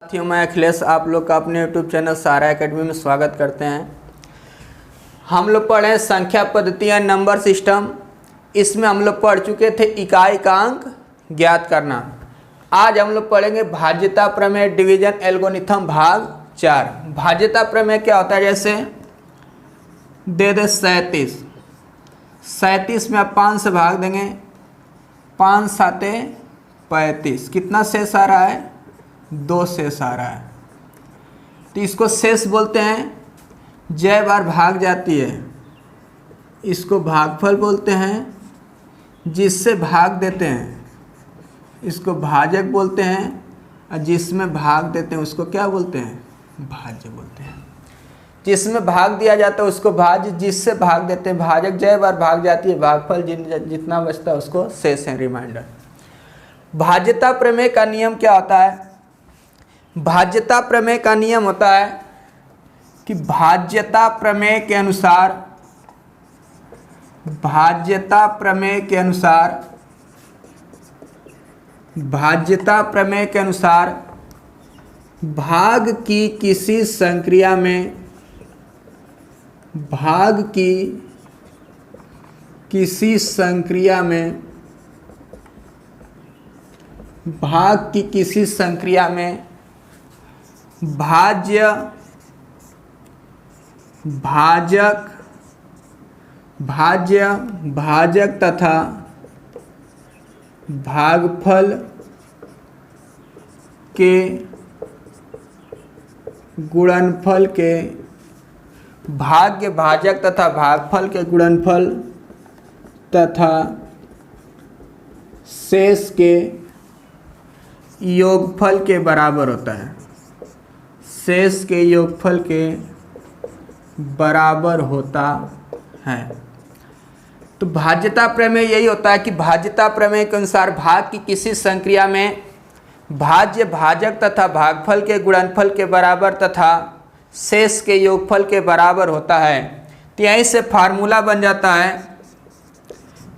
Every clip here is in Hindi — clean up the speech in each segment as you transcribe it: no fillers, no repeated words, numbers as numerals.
साथियों, मैं अखिलेश आप लोग का अपने YouTube चैनल सहारा एकेडमी में स्वागत करते हैं। हम लोग पढ़े संख्या पद्धतियाँ नंबर सिस्टम। इसमें हम लोग पढ़ चुके थे इकाई का अंक ज्ञात करना। आज हम लोग पढ़ेंगे भाज्यता प्रमेय डिवीजन एल्गोरिथम भाग 4। भाज्यता प्रमेय क्या होता है? जैसे दे 37 में आप 5 से भाग देंगे, 5 7 35, कितना शेष आ रहा है? 2 शेष आ रहा है। तो इसको शेष बोलते हैं, जय बार भाग जाती है इसको भागफल बोलते हैं, जिससे भाग देते हैं इसको भाजक बोलते हैं, और जिसमें भाग देते हैं उसको क्या बोलते हैं? भाज्य बोलते हैं। जिसमें भाग दिया जाता है उसको भाज्य, जिससे भाग देते हैं भाजक। जय बार भाग जाती है, भागफल जितना बचता है उसको शेष है, रिमाइंडर। भाज्यता प्रमेय का नियम क्या होता है? भाज्यता प्रमेय का नियम होता है कि भाज्यता प्रमेय के अनुसार भाज्यता प्रमेय के अनुसार भाग की किसी संक्रिया में भाग की किसी संक्रिया में भाज्य भाजक तथा भागफल के गुणनफल के भाज्य भाजक तथा भागफल के गुणनफल तथा शेष के योगफल के बराबर होता है। शेष के योगफल के बराबर होता है। तो भाज्यता प्रमेय यही होता है कि भाज्यता प्रमेय के अनुसार भाग की किसी संक्रिया में भाज्य भाजक तथा भागफल के गुणनफल के बराबर तथा शेष के योगफल के बराबर होता है। तो यहीं से फार्मूला बन जाता है,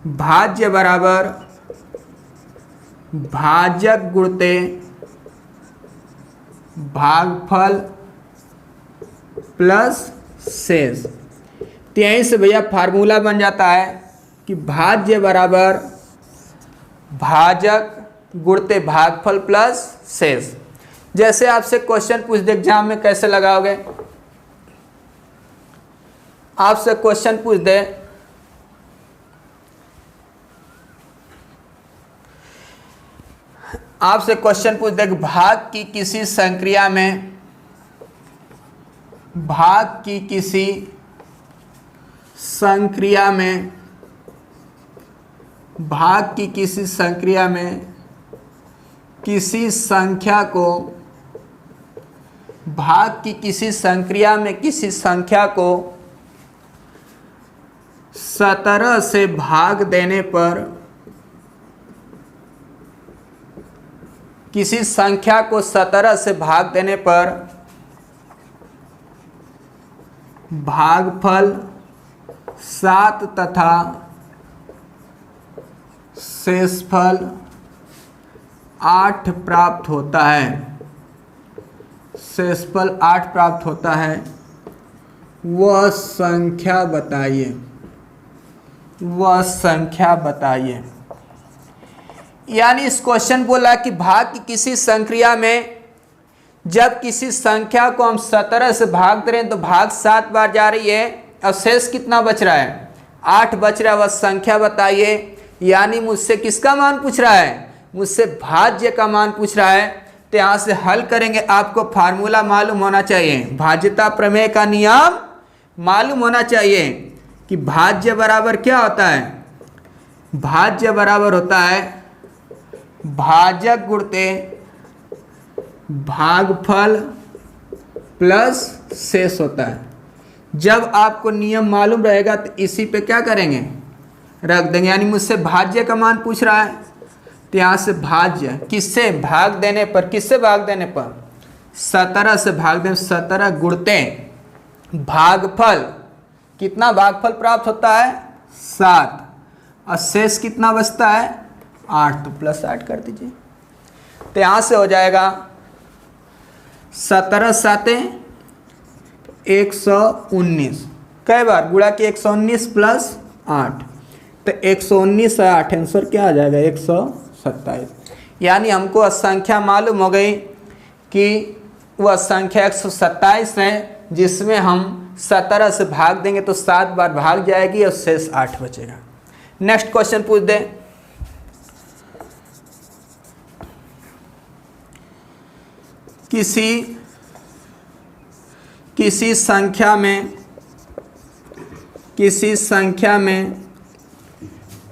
भाज्य बराबर भाजक गुणते भागफल प्लस शेष। तो यहीं से भैया फार्मूला बन जाता है कि भाज्य बराबर भाजक गुणते भागफल प्लस शेष। जैसे आपसे क्वेश्चन पूछ दे एग्जाम में, कैसे लगाओगे? आपसे क्वेश्चन पूछ दे भाग की किसी संक्रिया में किसी संख्या को 17 से भाग देने पर भागफल 7 तथा शेषफल 8 प्राप्त होता है। वह संख्या बताइए। यानी इस क्वेश्चन बोला कि भाग की किसी संक्रिया में जब किसी संख्या को हम 17 से भाग दे रहे हैं तो भाग 7 बार जा रही है, और शेष कितना बच रहा है? 8 बच रहा है। वह संख्या बताइए। यानी मुझसे किसका मान पूछ रहा है? मुझसे भाज्य का मान पूछ रहा है। तो यहाँ से हल करेंगे, आपको फार्मूला मालूम होना चाहिए, भाज्यता प्रमेय का नियम मालूम होना चाहिए कि भाज्य बराबर क्या होता है? भाज्य बराबर होता है भाजक गुणते भागफल प्लस शेष होता है। जब आपको नियम मालूम रहेगा तो इसी पे क्या करेंगे? रख देंगे। यानी मुझसे भाज्य का मान पूछ रहा है, तो यहाँ से भाज्य किससे भाग देने पर? 17 से भाग दें। 17 गुणते भागफल, कितना भागफल प्राप्त होता है? 7, और शेष कितना बचता है? 8। तो +8 कर दीजिए। तो यहाँ से हो जाएगा 17 साते 119, कई बार गुणा कि 119 प्लस 8, तो 119 है 8, आंसर क्या आ जाएगा 127। यानी हमको संख्या मालूम हो गई कि वह संख्या 127 है, जिसमें हम 17 से भाग देंगे तो 7 बार भाग जाएगी और शेष 8 बचेगा। नेक्स्ट क्वेश्चन पूछ दे। किसी संख्या में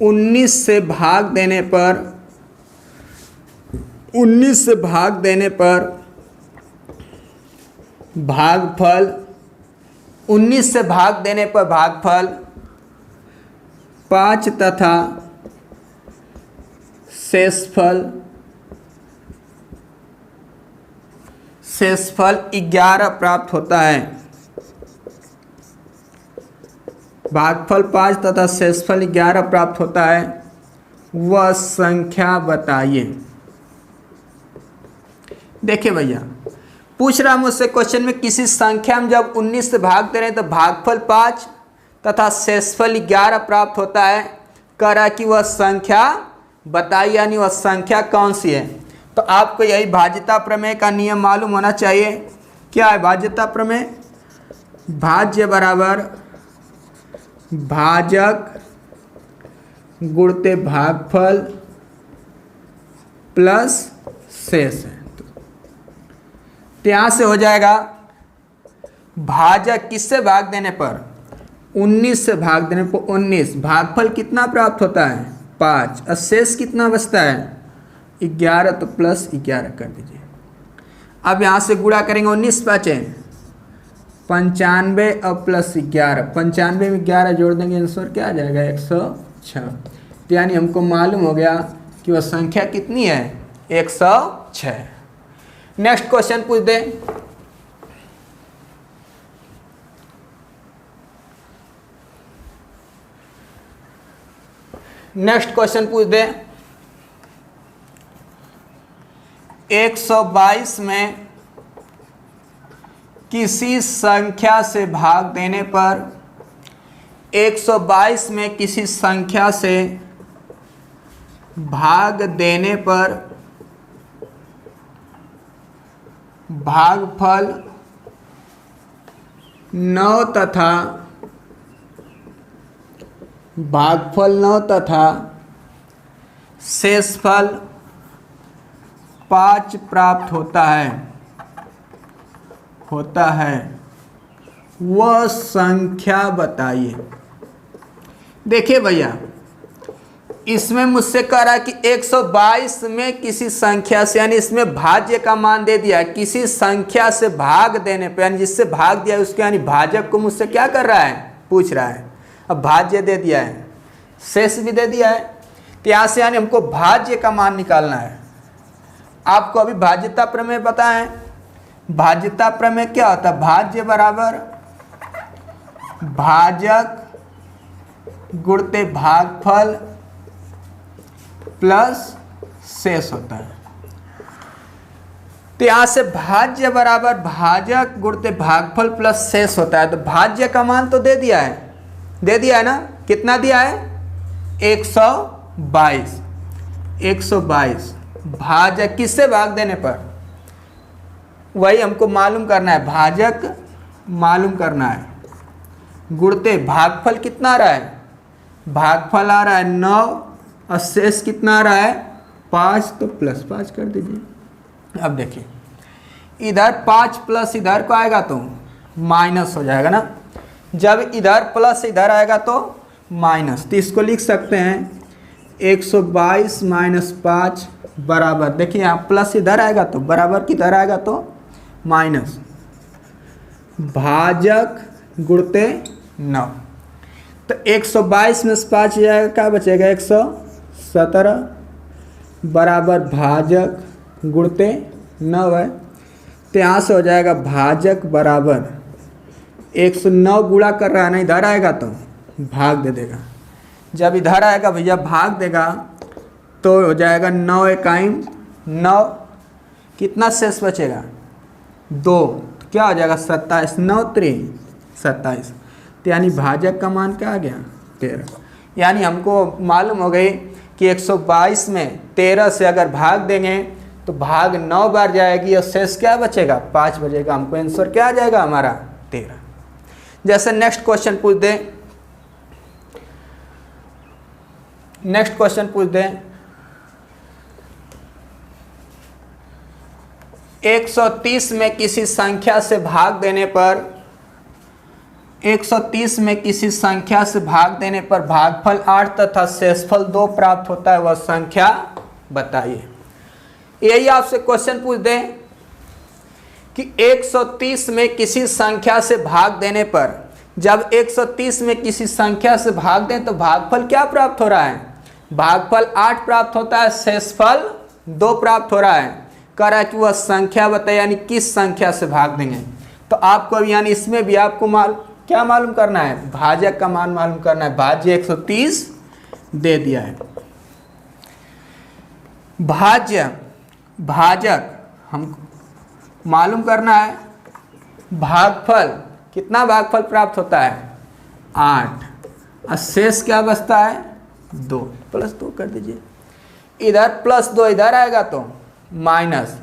19 से भाग देने पर भागफल 19 से भाग देने पर भागफल 5 तथा शेषफल 11 प्राप्त होता है। भागफल 5 तथा शेषफल 11 प्राप्त होता है, वह संख्या बताइए। देखिए भैया, पूछ रहा मुझसे क्वेश्चन में, किसी संख्या में जब 19 से भाग दे रहे हैं तो भागफल 5 तथा शेषफल 11 प्राप्त होता है। कह रहा कि वह संख्या बताइए, यानी वह संख्या कौन सी है। तो आपको यही भाज्यता प्रमेय का नियम मालूम होना चाहिए। क्या है भाज्यता प्रमेय? भाज्य बराबर भाजक गुणते भागफल प्लस शेष है। तो यहाँ से हो जाएगा भाजक किससे भाग देने पर? 19 से भाग देने पर 19, भागफल कितना प्राप्त होता है? 5, और शेष कितना बचता है? 11, तो प्लस 11 कर दीजिए। अब यहाँ से गुणा करेंगे, 19 बचे 95 और प्लस 11, 95 में 11 जोड़ देंगे, आंसर क्या आ जाएगा 106। तो यानी हमको मालूम हो गया कि वह संख्या कितनी है? 106। नेक्स्ट क्वेश्चन पूछ दे। नेक्स्ट क्वेश्चन पूछ दे। 122 में किसी संख्या से भाग देने पर 122 में किसी संख्या से भाग देने पर भागफल 9 तथा शेषफल 5 प्राप्त होता है, वह संख्या बताइए। देखिए भैया, इसमें मुझसे कह रहा है कि 122 में किसी संख्या से, यानी इसमें भाज्य का मान दे दिया, किसी संख्या से भाग देने पर, यानी जिससे भाग दिया उसके, यानी भाजक को मुझसे क्या कर रहा है? पूछ रहा है। अब भाज्य दे दिया है, शेष भी दे दिया है, तो यहाँ से यानी हमको भाज्य का मान निकालना है। आपको अभी भाज्यता प्रमेय पता है। भाज्यता प्रमेय क्या होता है? भाज्य बराबर भाजक गुणते भागफल प्लस शेष होता है। तो यहां से भाज्य बराबर भाजक गुणते भागफल प्लस शेष होता है। तो भाज्य का मान तो दे दिया है ना? कितना दिया है? 122। भाजक किससे भाग देने पर? वही हमको मालूम करना है, भाजक मालूम करना है। गुणते भागफल कितना आ रहा है? भागफल आ रहा है 9 और शेष कितना आ रहा है? 5, तो प्लस 5 कर दीजिए। अब देखिए, इधर 5 प्लस इधर को आएगा तो माइनस हो जाएगा ना। जब इधर प्लस इधर आएगा तो माइनस, तो इसको लिख सकते हैं 122 माइनस 5 बराबर, देखिए यहाँ प्लस इधर आएगा तो बराबर, किधर आएगा तो माइनस, भाजक गुणते 9। तो 122 में 5 जाएगा, क्या बचेगा? 117 बराबर भाजक गुणते 9 है। तो यहाँ से हो जाएगा भाजक बराबर 109 गुणा कर रहा है ना, इधर आएगा तो भाग दे देगा। जब इधर आएगा भैया भाग देगा तो हो जाएगा 9 इकाई 9, कितना शेष बचेगा? 2, तो क्या हो जाएगा 27, 9 3 27। तो यानी भाजक का मान क्या आ गया 13। यानी हमको मालूम हो गई कि 122 में 13 से अगर भाग देंगे तो भाग 9 बार जाएगी और शेष क्या बचेगा 5 बचेगा। हमको आंसर क्या आ जाएगा हमारा 13। जैसे नेक्स्ट क्वेश्चन पूछ दें, नेक्स्ट क्वेश्चन पूछ दें 130 में किसी संख्या से भाग देने पर 130 में किसी संख्या से भाग देने पर भागफल 8 तथा शेषफल 2 प्राप्त होता है, वह संख्या बताइए। यही आपसे क्वेश्चन पूछ दें कि 130 में किसी संख्या से भाग देने पर, जब 130 में किसी संख्या से भाग दें तो भागफल क्या प्राप्त हो रहा है, भागफल 8 प्राप्त होता है, शेषफल 2 प्राप्त हो रहा है। कह रहा है कि वह संख्या बताइए, यानी किस संख्या से भाग देंगे। तो आपको यानी इसमें भी आपको क्या मालूम करना है, भाजक का मान मालूम करना है। भाज्य 130 दे दिया है। भाजक हम मालूम करना है। भागफल, कितना भागफल प्राप्त होता है 8, और शेष क्या बचता है 2, +2 कर दीजिए। इधर +2 इधर आएगा तो माइनस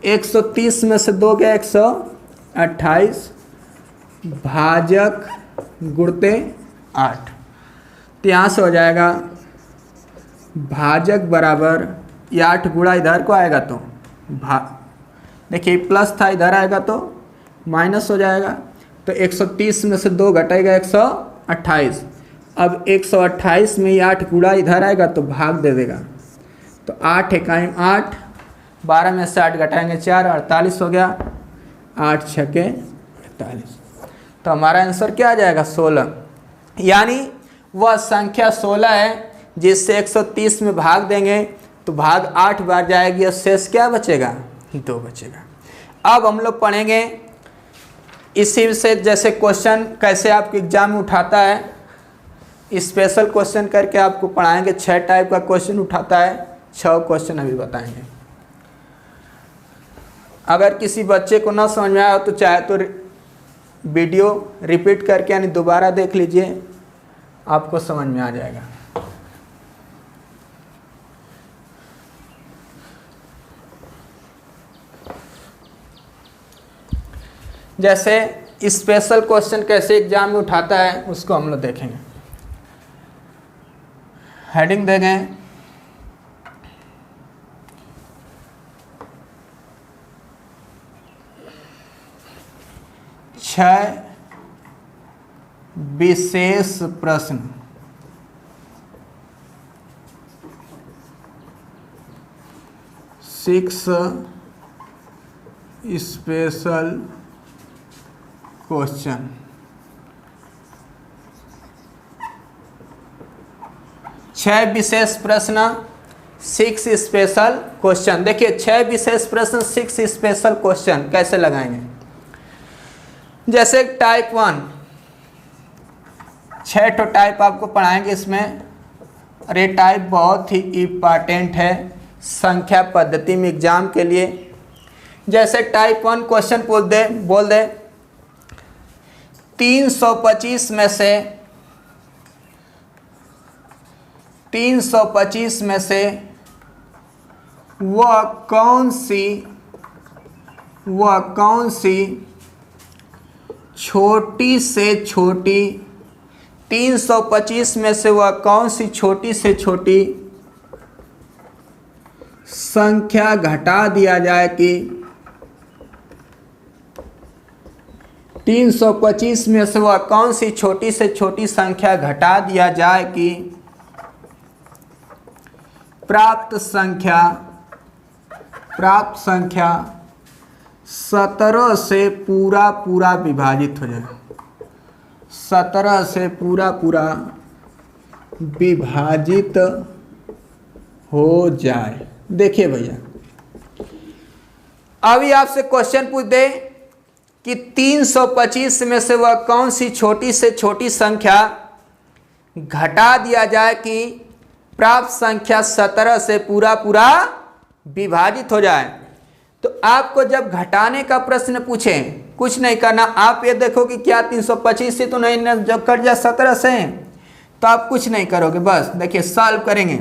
130 में से 2 गया 128, भाजक गुणते 8। तो यहाँ से हो जाएगा भाजक बराबर, ये 8 गुणा इधर को आएगा तो देखिए प्लस था, इधर आएगा तो माइनस हो जाएगा। तो 130 में से 2 घटेगा 128। अब 128 में ये 8 गुणा इधर आएगा तो भाग दे देगा। तो 8 एकाइम 8, 12 में से 8 घटाएंगे 4, 48 हो गया। 8 छके 48। तो हमारा आंसर क्या आ जाएगा 16। यानी वह संख्या 16 है जिससे 130 में भाग देंगे तो भाग 8 बार जाएगी और शेष क्या बचेगा 2 बचेगा। अब हम लोग पढ़ेंगे इसी से, जैसे क्वेश्चन कैसे आपके एग्जाम में उठाता है, स्पेशल क्वेश्चन करके आपको पढ़ाएंगे। 6 टाइप का क्वेश्चन उठाता है, 6 क्वेश्चन अभी बताएंगे। अगर किसी बच्चे को ना समझ में आया तो चाहे तो वीडियो रिपीट करके यानी दोबारा देख लीजिए, आपको समझ में आ जाएगा। जैसे स्पेशल क्वेश्चन कैसे एग्जाम में उठाता है उसको हम लोग देखेंगे। हेडिंग देंगे छह विशेष प्रश्न। Six special question. छह विशेष प्रश्न, 6 स्पेशल क्वेश्चन। देखिए 6 विशेष प्रश्न, 6 स्पेशल क्वेश्चन कैसे लगाएंगे। जैसे टाइप 1, 6 तो टाइप आपको पढ़ाएंगे इसमें, और ये टाइप बहुत ही इम्पॉर्टेंट है संख्या पद्धति में एग्जाम के लिए। जैसे टाइप 1 क्वेश्चन बोल दे 325 में से 325 में से वह कौन सी छोटी से छोटी 325 में से वह कौन सी छोटी से छोटी संख्या घटा दिया जाए कि 325 में से वह कौन सी छोटी से छोटी संख्या घटा दिया जाए कि प्राप्त संख्या 17 से पूरा विभाजित हो जाए। 17 से पूरा विभाजित हो जाए। देखिए भैया, अभी आपसे क्वेश्चन पूछ दे कि 325 में से वह कौन सी छोटी से छोटी संख्या घटा दिया जाए कि प्राप्त संख्या 17 से पूरा विभाजित हो जाए। तो आपको जब घटाने का प्रश्न पूछे कुछ नहीं करना, आप ये देखो कि क्या 325 से तो नहीं न, जब कट जाए 17 से तो आप कुछ नहीं करोगे, बस देखिए सॉल्व करेंगे।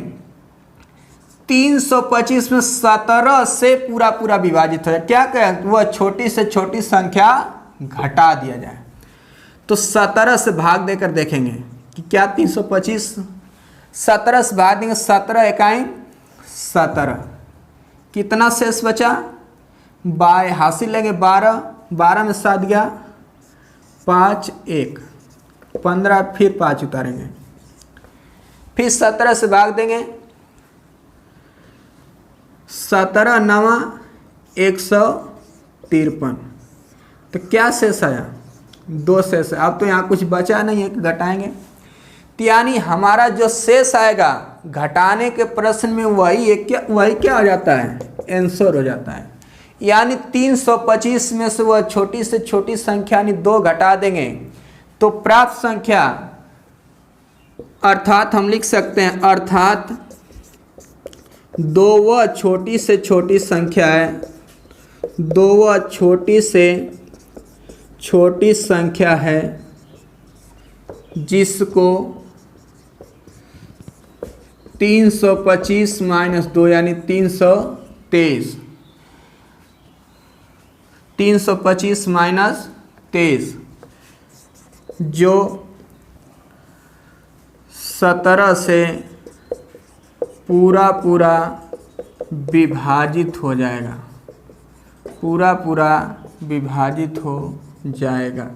325 में 17 से पूरा पूरा विभाजित हो जाए, क्या कहें वह छोटी से छोटी संख्या घटा दिया जाए। तो 17 से भाग देकर देखेंगे कि क्या 325 17 से भाग देंगे, 17 इकाई 17, कितना शेष बचा, बाय हासिल लेंगे 12, 12 में 7 गया 5, 1 15, फिर 5 उतारेंगे, फिर 17 से भाग देंगे, 17 9 153, तो क्या शेष आया 2 शेष। अब तो यहाँ कुछ बचा नहीं है कि घटाएंगे, तो यानी हमारा जो शेष आएगा घटाने के प्रश्न में वही क्या हो जाता है, आंसर हो जाता है। यानी 325 में से वह छोटी से छोटी संख्या यानी 2 घटा देंगे तो प्राप्त संख्या, अर्थात हम लिख सकते हैं अर्थात 2 वह छोटी से छोटी संख्या है, 2 वह छोटी से छोटी संख्या है जिसको 325 - 2 यानी 323, 325 - 23 जो 17 से पूरा पूरा विभाजित हो जाएगा, पूरा पूरा विभाजित हो जाएगा।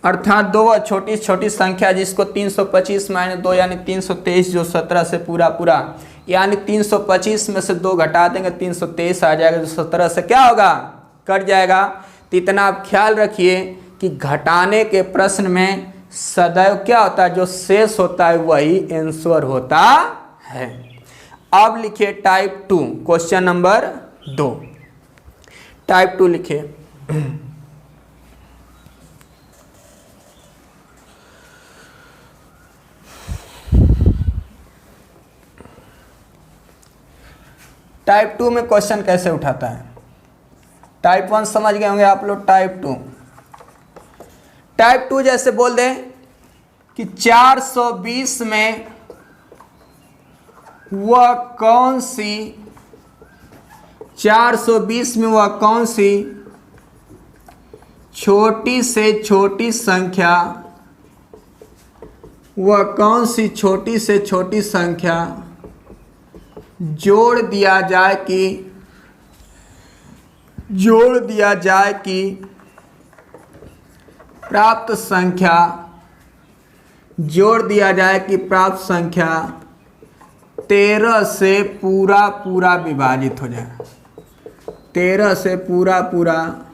अर्थात 2 छोटी छोटी संख्या जिसको 325 - 2 यानी 323 जो 17 से पूरा पूरा, यानी 325 में से 2 घटा देंगे 323 आ जाएगा, जो 17 से क्या होगा कट जाएगा। तो इतना आप ख्याल रखिए कि घटाने के प्रश्न में सदैव क्या होता है, जो शेष होता है वही आंसर होता है। अब लिखिए टाइप 2 क्वेश्चन नंबर 2, टाइप 2 लिखिए। टाइप 2 में क्वेश्चन कैसे उठाता है, टाइप 1 समझ गए होंगे आप लोग, टाइप 2। टाइप 2 जैसे बोल दें कि 420 में वह कौन सी 420 में वह कौन सी छोटी से छोटी संख्या, वह कौन सी छोटी से छोटी संख्या जोड़ दिया जाए कि प्राप्त संख्या, जोड़ दिया जाए कि प्राप्त संख्या 13 से पूरा पूरा विभाजित हो जाए, 13 से पूरा पूरा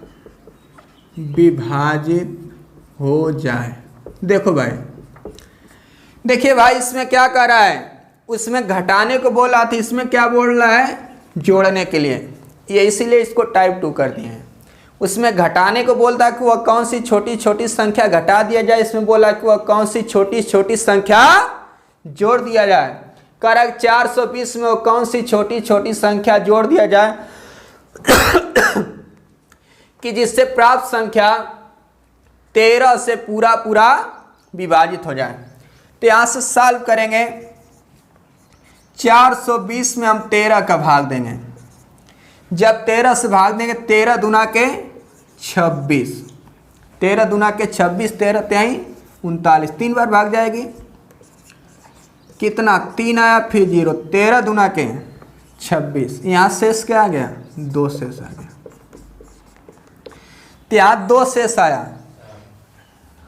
विभाजित हो जाए। देखो भाई, देखिए भाई इसमें क्या कर रहा है, उसमें घटाने को बोला था, इसमें क्या बोल रहा है जोड़ने के लिए, ये इसीलिए इसको टाइप 2 कर दिए हैं। उसमें घटाने को बोलता कि वह कौन सी छोटी छोटी संख्या घटा दिया जाए, इसमें बोला कि वह कौन सी छोटी छोटी संख्या जोड़ दिया जाए। करेक्ट, 420 में वह कौन सी छोटी छोटी संख्या जोड़ दिया जाए कि जिससे प्राप्त संख्या 13 से पूरा पूरा विभाजित हो जाए। तो यहाँ से सॉल्व करेंगे, 420 में हम 13 का भाग देंगे, जब 13 से भाग देंगे 13 दूना के 26, 13 दूना के 26, 13 3 39, 3 बार भाग जाएगी, कितना 3 आया फिर 0, 13 दूना के 26, यहाँ शेष क्या आ गया 2 शेष आ गया, तो यहाँ 2 शेष आया,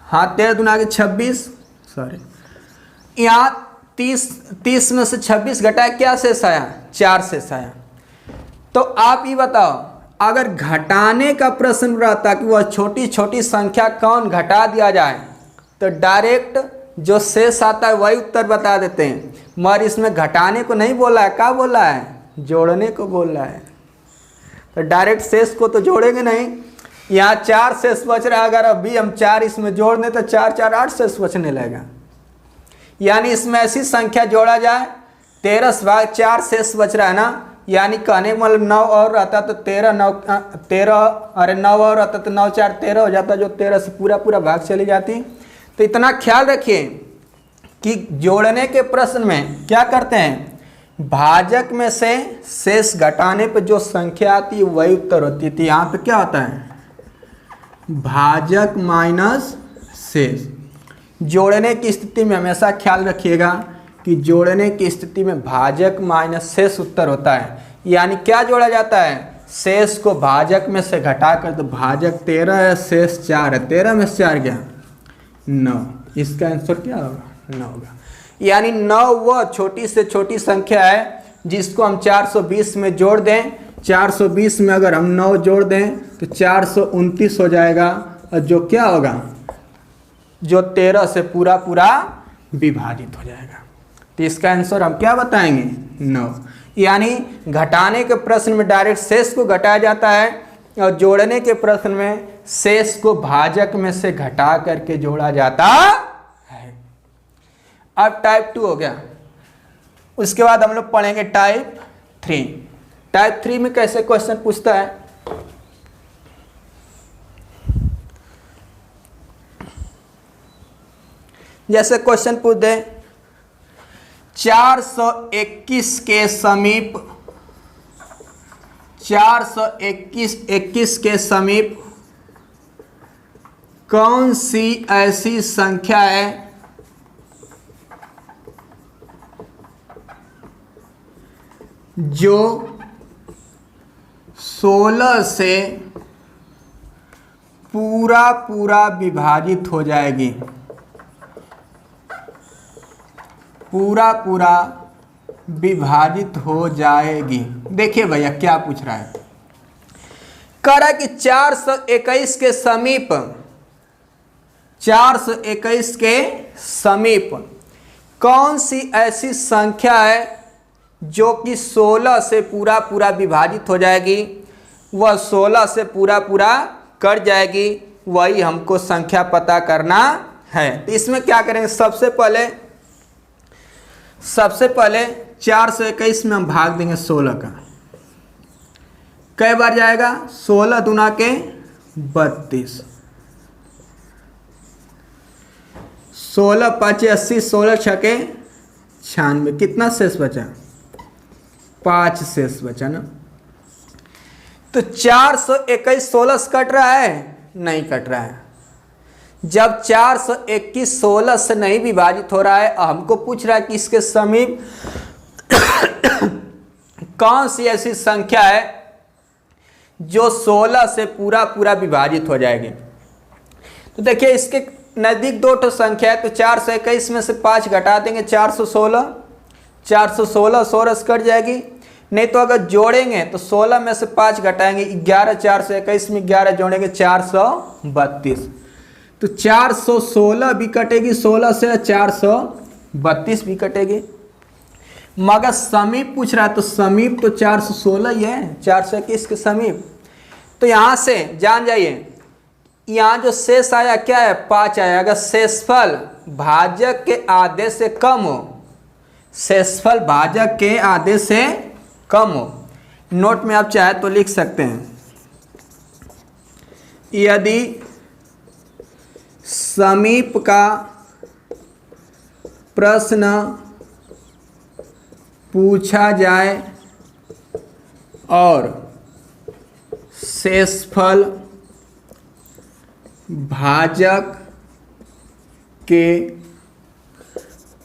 हाँ 13 दूना के 26, सॉरी यहाँ 30 में से 26 घटाया क्या शेष आया 4 शेष आया। तो आप ये बताओ, अगर घटाने का प्रश्न रहता कि वह छोटी छोटी संख्या कौन घटा दिया जाए, तो डायरेक्ट जो शेष आता है वही उत्तर बता देते हैं, मगर इसमें घटाने को नहीं बोला है, क्या बोला है जोड़ने को बोल रहा है। तो डायरेक्ट शेष को तो जोड़ेंगे नहीं, यहाँ 4 शेष बच रहा है, अगर अभी हम 4 इसमें जोड़ दें तो 4 4 8 शेष बचने लगेगा। यानी इसमें ऐसी संख्या जोड़ा जाए 13 से भाग 4 शेष बच रहा है ना, यानी कहने का मतलब 9 और रहता तो 13 अरे 9 और रहता तो 9 4 13 हो जाता, जो 13 से पूरा पूरा भाग चली जाती। तो इतना ख्याल रखिए कि जोड़ने के प्रश्न में क्या करते हैं, भाजक में से शेष घटाने पर जो संख्या आती है वही उत्तर होती है। तो यहाँ पे क्या होता है, भाजक माइनस शेष। जोड़ने की स्थिति में हमेशा ख्याल रखिएगा कि जोड़ने की स्थिति में भाजक माइनस शेष उत्तर होता है। यानी क्या जोड़ा जाता है, शेष को भाजक में से घटाकर, तो भाजक 13 है, शेष 4 है, 13 में से 4 गया 9। इसका आंसर क्या होगा, 9 होगा। यानी 9 वह छोटी से छोटी संख्या है जिसको हम 420 में जोड़ दें। 420 में अगर हम 9 जोड़ दें तो 429 हो जाएगा, और जो क्या होगा, जो 13 से पूरा पूरा विभाजित हो जाएगा। तो इसका आंसर हम क्या बताएंगे, 9। यानी घटाने के प्रश्न में डायरेक्ट शेष को घटाया जाता है, और जोड़ने के प्रश्न में शेष को भाजक में से घटा करके जोड़ा जाता है। अब टाइप 2 हो गया। उसके बाद हम लोग पढ़ेंगे टाइप 3। टाइप 3 में कैसे क्वेश्चन पूछता है, जैसे क्वेश्चन पूछ दे 421 के समीप 421 के समीप कौन सी ऐसी संख्या है जो 16 से पूरा पूरा विभाजित हो जाएगी, पूरा पूरा विभाजित हो जाएगी। देखिए भैया क्या पूछ रहा है, कह रहा है कि 421 के समीप, 421 के समीप कौन सी ऐसी संख्या है जो कि 16 से पूरा पूरा विभाजित हो जाएगी, वह 16 से पूरा पूरा कट जाएगी, वही हमको संख्या पता करना है। तो इसमें क्या करेंगे, सबसे पहले 421 में हम भाग देंगे 16 का। कई बार जाएगा, 16 दूना के 32, 16 पाँचे 80, 16 छके 96, कितना शेष बचा, 5 शेष बचा ना। तो 421 16 से कट रहा है, नहीं कट रहा है। जब 421 16 से नहीं विभाजित हो रहा है, हमको पूछ रहा है कि इसके समीप कौन सी ऐसी संख्या है जो 16 से पूरा पूरा विभाजित हो जाएगी। तो देखिए इसके नज़दीक 2 संख्या है, तो 421 में से 5 घटा देंगे, 416 16 से कट जाएगी। नहीं तो अगर जोड़ेंगे तो 16 में से 5 घटाएंगे 11, 421 में 11 जोड़ेंगे 432, तो 416 भी कटेगी 16 से, 432 भी कटेगी। मगर समीप पूछ रहा है, तो समीप तो 416 ही है, 421 के समीप। तो यहाँ से जान जाइए, यहाँ जो शेष आया क्या है, 5 आया। अगर शेषफल भाजक के आधे से कम हो, शेषफल भाजक के आधे से कम हो, नोट में आप चाहे तो लिख सकते हैं, यदि समीप का प्रश्न पूछा जाए और शेषफल भाजक के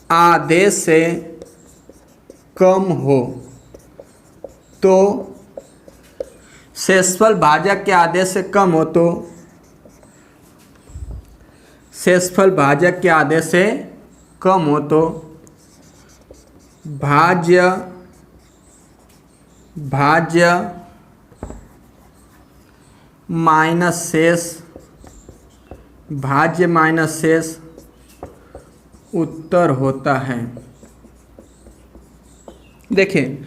आधे से कम हो, तो शेषफल भाजक के आधे से कम हो तो शेषफल भाजक के आधे से कम हो तो भाज्य माइनस शेष, भाज्य माइनस शेष उत्तर होता है। देखिए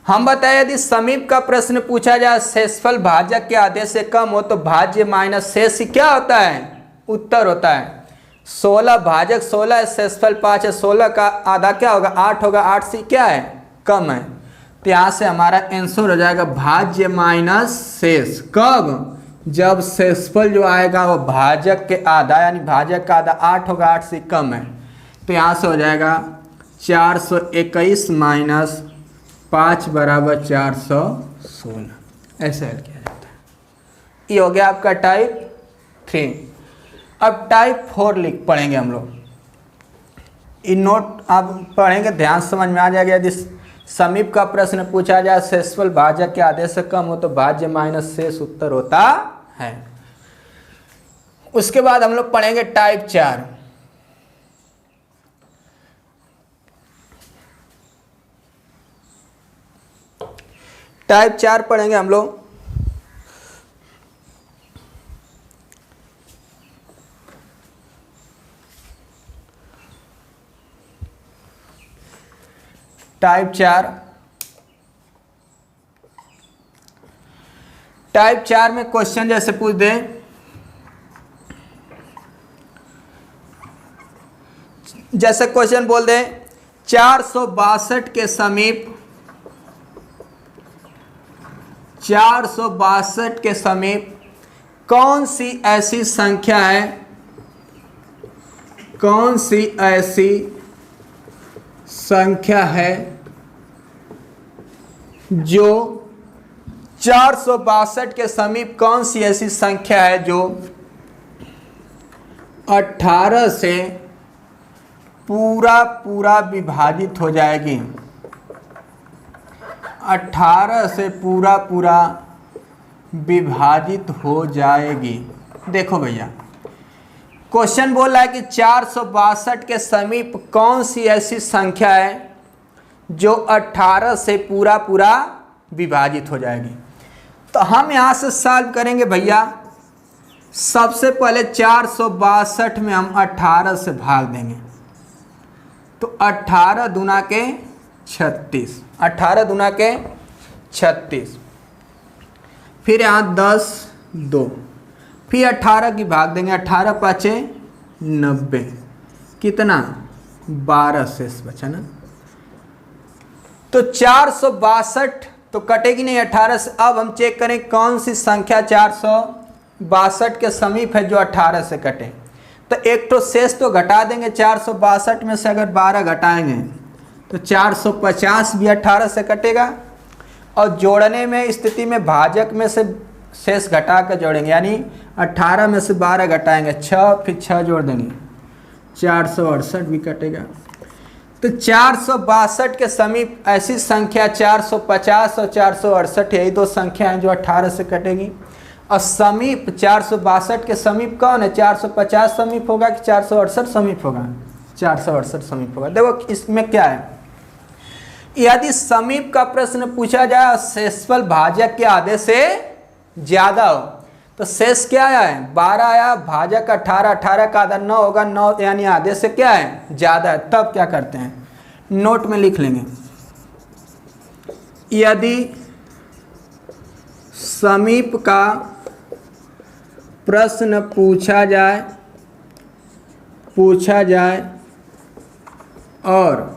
हम बताए यदि समीप का प्रश्न पूछा जाए, शेषफल भाजक के आधे से कम हो तो भाज्य माइनस शेष क्या होता है, उत्तर होता है। 16 भाजक 16 है, शेषफल 5 है, 16 का आधा क्या होगा, 8 होगा, 8 से क्या है, कम है। तो यहाँ से हमारा आंसर हो जाएगा भाज्य माइनस शेष। कब? जब शेषफल जो आएगा वो भाजक के आधा, यानी भाजक का आधा 8 होगा, 8 से कम है। तो यहाँ से हो जाएगा 421 माइनस 5 बराबर 416। ऐसे हल किया जाता है। ये हो गया आपका टाइप 3। अब टाइप 4 पढ़ेंगे हम लोग। इन नोट आप पढ़ेंगे, ध्यान समझ में आ जाएगा। यदि समीप का प्रश्न पूछा जाए शेषफल भाजक के आधे से कम हो तो भाज्य माइनस शेष उत्तर होता है। उसके बाद हम लोग पढ़ेंगे टाइप 4। टाइप 4 पढ़ेंगे हम लोग। टाइप 4 में क्वेश्चन जैसे पूछ दे, जैसे क्वेश्चन बोल दे 462 के समीप 462 के समीप कौन सी ऐसी संख्या है, कौन सी ऐसी संख्या है जो 462 के समीप कौन सी ऐसी संख्या है जो 18 से पूरा विभाजित हो जाएगी। 18 से पूरा विभाजित हो जाएगी। देखो भैया, क्वेश्चन बोल रहा है कि 462 के समीप कौन सी ऐसी संख्या है जो 18 से पूरा विभाजित हो जाएगी। तो हम यहाँ से सॉल्व करेंगे भैया। सबसे पहले 462 में हम 18 से भाग देंगे, तो 18 दूना के 36, 18 दूना के 36, फिर यहाँ 10 2, फिर 18 की भाग देंगे, 18 पाँचे 90, कितना 12 शेष बचा ना। तो 462 तो कटेगी नहीं 18 से। अब हम चेक करें कौन सी संख्या 462 के समीप है जो 18 से कटे। तो एक तो शेष तो घटा देंगे, 462 में से अगर 12 घटाएंगे तो 450 भी 18 से कटेगा, और जोड़ने में स्थिति में भाजक में से शेष घटा कर जोड़ेंगे, यानी 18 में से 12 घटाएंगे 6, फिर 6 जोड़ देंगे 468 भी कटेगा। तो 462 के समीप ऐसी संख्या 450 और 468, यही दो संख्या हैं जो 18 से कटेगी। और समीप 462 के समीप कौन है? 450 समीप होगा कि 468 समीप होगा? 468 समीप होगा। देखो इसमें क्या है, यदि समीप का प्रश्न पूछा जाए और शेषफल भाजक के आधे से ज्यादा हो, तो शेष क्या आया है 12 आया, भाजक 18, 18 का आधा 9 होगा, 9 यानी आधे से क्या है ज्यादा है। तब क्या करते हैं, नोट में लिख लेंगे, यदि समीप का प्रश्न पूछा जाए और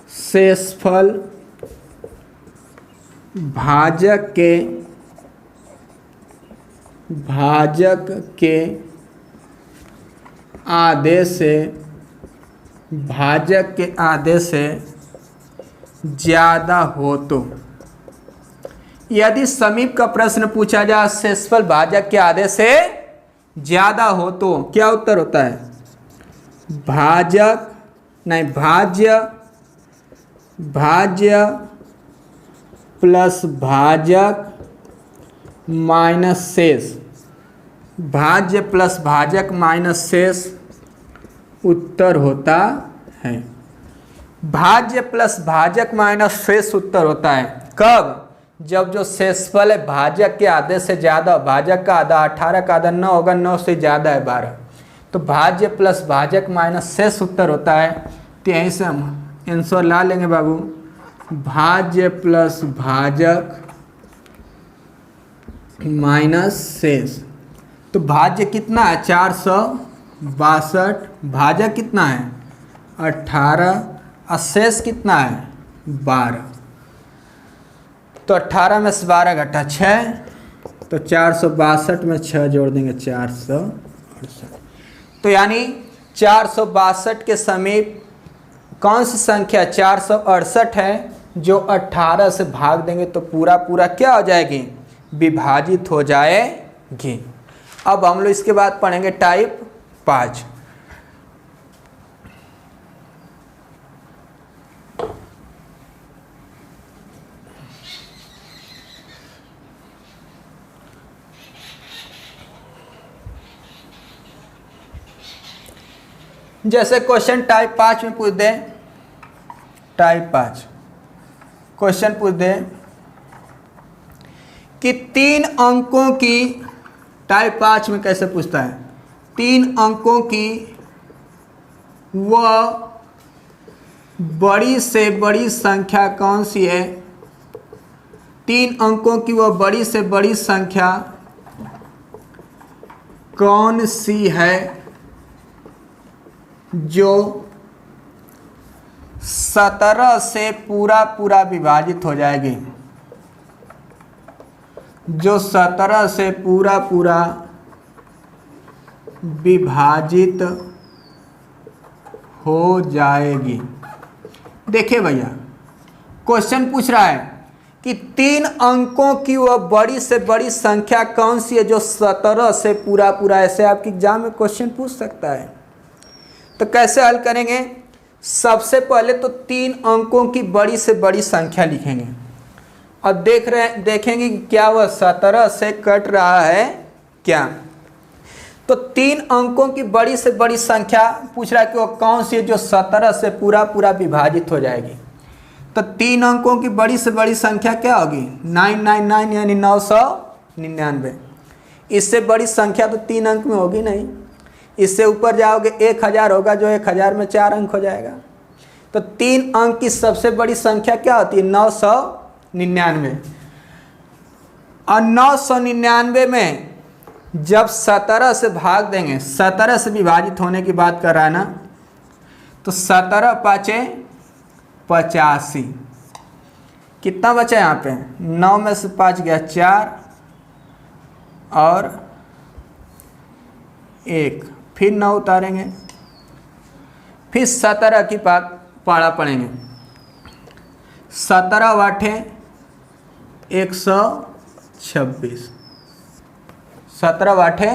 शेषफल भाजक के आधे से ज़्यादा हो तो, यदि समीप का प्रश्न पूछा जाए शेषफल भाजक के आधे से ज़्यादा हो तो क्या उत्तर होता है? भाज्य प्लस भाजक माइनस शेष, भाज्य प्लस भाजक माइनस शेष उत्तर होता है। भाज्य प्लस भाजक माइनस शेष उत्तर होता है कब? जब जो शेषफल है भाजक के आधे से ज़्यादा, भाजक का आधा 18 का आधा 9 होगा, 9 से ज़्यादा है 12, तो भाज्य प्लस भाजक माइनस शेष उत्तर होता है। तो यहीं से हम आंसर ला लेंगे बाबू, भाज्य प्लस भाजक माइनस शेष। तो भाज्य कितना है 462, भाजक कितना है 18, और शेष कितना है 12। तो 18 में से 12 घटा 6, तो 462 में 6 जोड़ देंगे 468। तो यानी 462 के समीप कौन सी संख्या 468 है जो 18 से भाग देंगे तो पूरा पूरा क्या हो जाएगी, विभाजित हो जाएगी। अब हम लोग इसके बाद पढ़ेंगे टाइप 5। जैसे क्वेश्चन टाइप 5 में पूछ दे, टाइप 5 क्वेश्चन पूछ दे कि 3 अंकों की, टाइप 5 में कैसे पूछता है, 3 अंकों की वह बड़ी से बड़ी संख्या कौन सी है, 3 अंकों की वह बड़ी से बड़ी संख्या कौन सी है जो 17 से पूरा पूरा विभाजित हो जाएगी, जो 17 से पूरा पूरा विभाजित हो जाएगी। देखिए भैया क्वेश्चन पूछ रहा है कि 3 अंकों की वह बड़ी से बड़ी संख्या कौन सी है जो 17 से पूरा पूरा, ऐसे आपके एग्जाम में क्वेश्चन पूछ सकता है। तो कैसे हल करेंगे, सबसे पहले तो 3 अंकों की बड़ी से बड़ी संख्या लिखेंगे और देखेंगे कि क्या वह 17 से कट रहा है क्या। तो 3 अंकों की बड़ी से बड़ी संख्या पूछ रहा है कि वो कौन सी है जो 17 से पूरा पूरा विभाजित हो जाएगी। तो 3 अंकों की बड़ी से बड़ी संख्या क्या होगी, 999 यानी 999। इससे बड़ी संख्या तो 3 अंक में होगी नहीं, इससे ऊपर जाओगे 1000 होगा जो 1000 में 4 अंक हो जाएगा। तो 3 अंक की सबसे बड़ी संख्या क्या होती है, 999। और 999 में जब 17 से भाग देंगे, 17 से विभाजित होने की बात कर रहा है ना, तो 17 पाँचे 85, कितना बचा यहाँ पे, 9 में से 5 गया 4 और 1, फिर 9 उतारेंगे, फिर 17 की पाड़ा पड़ेंगे। 17 वाठे 126, 17 वाठे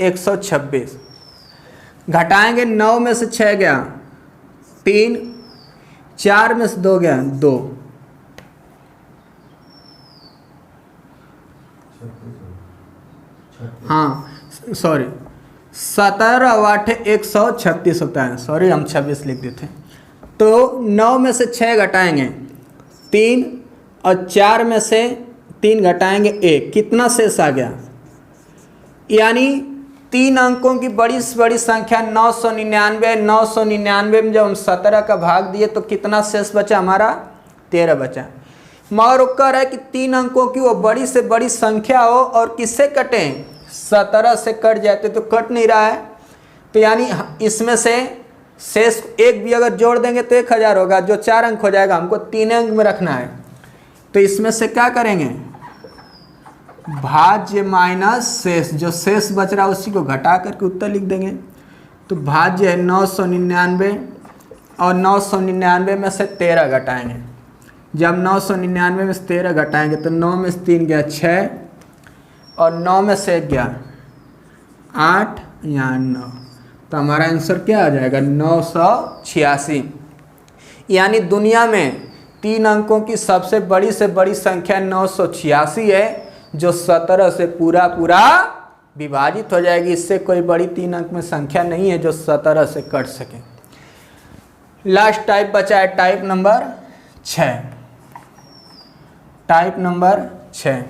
126, घटाएंगे 9 में से 6 गया 3, 4 में से 2 गया 2, हाँ सॉरी 17 वाठे 136 होता है, सॉरी हम 26 लिख देते हैं। तो 9 में से 6 घटाएंगे 3 और 4 में से 3 घटाएंगे 1, कितना शेष आ गया, यानी 3 अंकों की बड़ी से बड़ी संख्या 999। 999 में जब हम 17 का भाग दिए तो कितना शेष बचा हमारा, 13 बचा। मगर कह रहा है कि 3 अंकों की वो बड़ी से बड़ी संख्या हो और किससे कटें, 17 से कट जाते, तो कट नहीं रहा है। तो यानी इसमें से शेष 1 भी अगर जोड़ देंगे तो 1000 होगा जो 4 अंक हो जाएगा, हमको 3 अंक में रखना है। तो इसमें से क्या करेंगे, भाज्य माइनस शेष, जो शेष बच रहा है उसी को घटा करके उत्तर लिख देंगे। तो भाज्य है 999 और 999 में से 13 घटाएंगे। जब 999 में से 13 घटाएंगे तो 9 में से 3 गया 6 और 9 में से 1 गया 8 या 9, तो हमारा आंसर क्या आ जाएगा, 986। यानी दुनिया में 3 अंकों की सबसे बड़ी से बड़ी संख्या 986 है जो 17 से पूरा पूरा विभाजित हो जाएगी। इससे कोई बड़ी 3 अंक में संख्या नहीं है जो 17 से कट सके। लास्ट टाइप बचा है type number 6। Type number 6,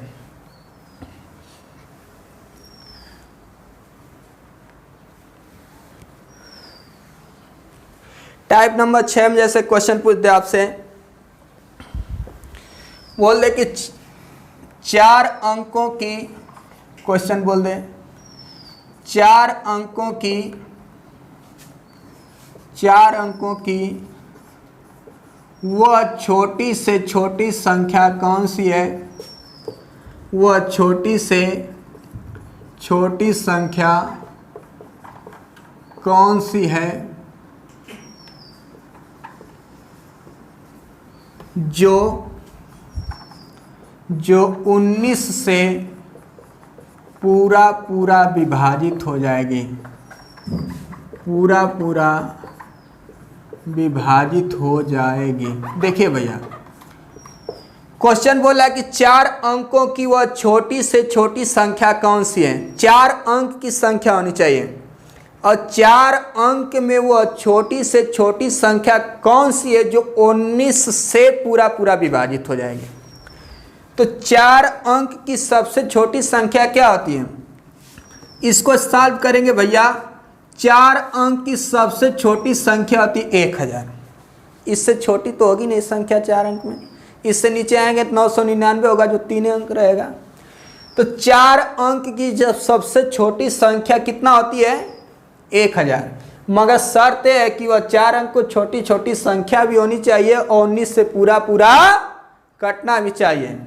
type number 6 में जैसे क्वेश्चन पूछ दे आपसे, बोल दे कि 4 अंकों की, क्वेश्चन बोल दे 4 अंकों की वह छोटी से छोटी संख्या कौन सी है, वह छोटी से छोटी संख्या कौन सी है जो 19 से पूरा पूरा विभाजित हो जाएगी, पूरा पूरा विभाजित हो जाएगी। देखिए भैया, क्वेश्चन बोला कि 4 अंकों की वह छोटी से छोटी संख्या कौन सी है। 4 अंक की संख्या होनी चाहिए और 4 अंक में वह छोटी से छोटी संख्या कौन सी है जो 19 से पूरा पूरा विभाजित हो जाएगी। तो 4 अंक की सबसे छोटी संख्या क्या होती है, इसको सॉल्व करेंगे भैया। 4 अंक की सबसे छोटी संख्या होती है 1000। इससे छोटी तो होगी नहीं संख्या 4 अंक में, इससे नीचे आएंगे तो 999 होगा जो 3 अंक रहेगा। तो 4 अंक की जब सबसे छोटी संख्या कितना होती है 1000, मगर शर्त है कि वह 4 अंक को छोटी छोटी संख्या भी होनी चाहिए और 19 से पूरा पूरा कटना भी चाहिए।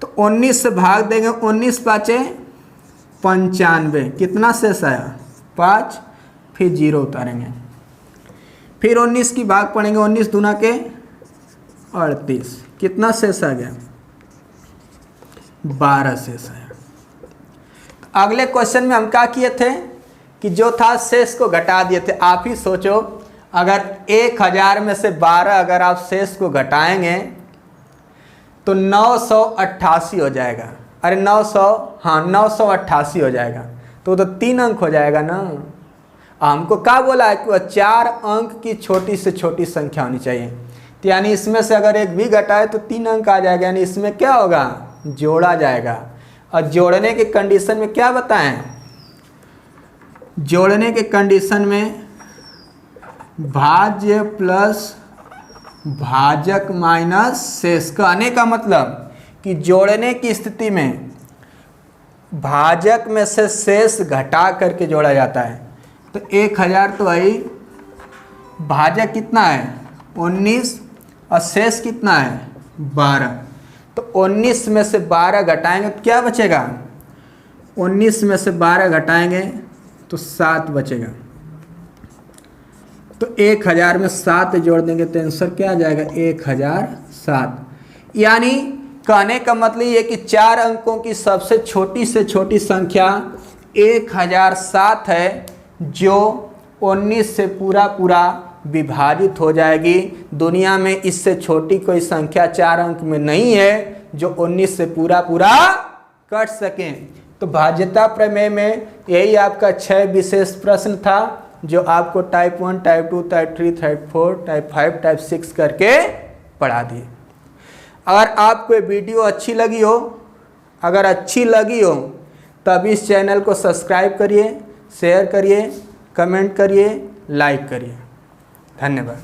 तो 19 से भाग देंगे, 19 पाँचे 95, कितना शेष आया 5, फिर 0 उतारेंगे, फिर 19 की भाग पड़ेंगे, 19 दूना के 38, कितना शेष आ गया 12 शेष आया। तो अगले क्वेश्चन में हम क्या किए थे कि जो था शेष को घटा दिए थे। आप ही सोचो, अगर 1000 में से 12 अगर आप शेष को घटाएंगे तो 988 हो जाएगा। अरे 988 हो जाएगा, तो 3 अंक हो जाएगा ना। हमको क्या बोला है कि वह 4 अंक की छोटी से छोटी संख्या होनी चाहिए। तो यानी इसमें से अगर एक भी घटाए तो 3 अंक आ जाएगा, यानी इसमें क्या होगा जोड़ा जाएगा। और जोड़ने के कंडीशन में क्या बताएं, जोड़ने के कंडीशन में भाज्य प्लस भाजक माइनस शेष। कहने का मतलब कि जोड़ने की स्थिति में भाजक में से शेष घटा करके जोड़ा जाता है। तो 1000 तो आई, भाजक कितना है 19 और शेष कितना है 12। तो 19 में से 12 घटाएंगे तो क्या बचेगा, 19 में से 12 घटाएंगे तो 7 बचेगा। तो 1000 में 7 जोड़ देंगे तो आंसर क्या आ जाएगा 1007। यानी कहने का मतलब ये कि 4 अंकों की सबसे छोटी से छोटी संख्या 1007 है जो 19 से पूरा पूरा विभाजित हो जाएगी। दुनिया में इससे छोटी कोई संख्या 4 अंक में नहीं है जो 19 से पूरा पूरा कट सके। तो भाज्यता प्रमेय में यही आपका 6 विशेष प्रश्न था जो आपको type 1, type 2, type 3, type 4, type 5, type 6 करके पढ़ा दिए। अगर आपको ये वीडियो अच्छी लगी हो, अगर अच्छी लगी हो तब इस चैनल को सब्सक्राइब करिए, शेयर करिए, कमेंट करिए, लाइक करिए। धन्यवाद।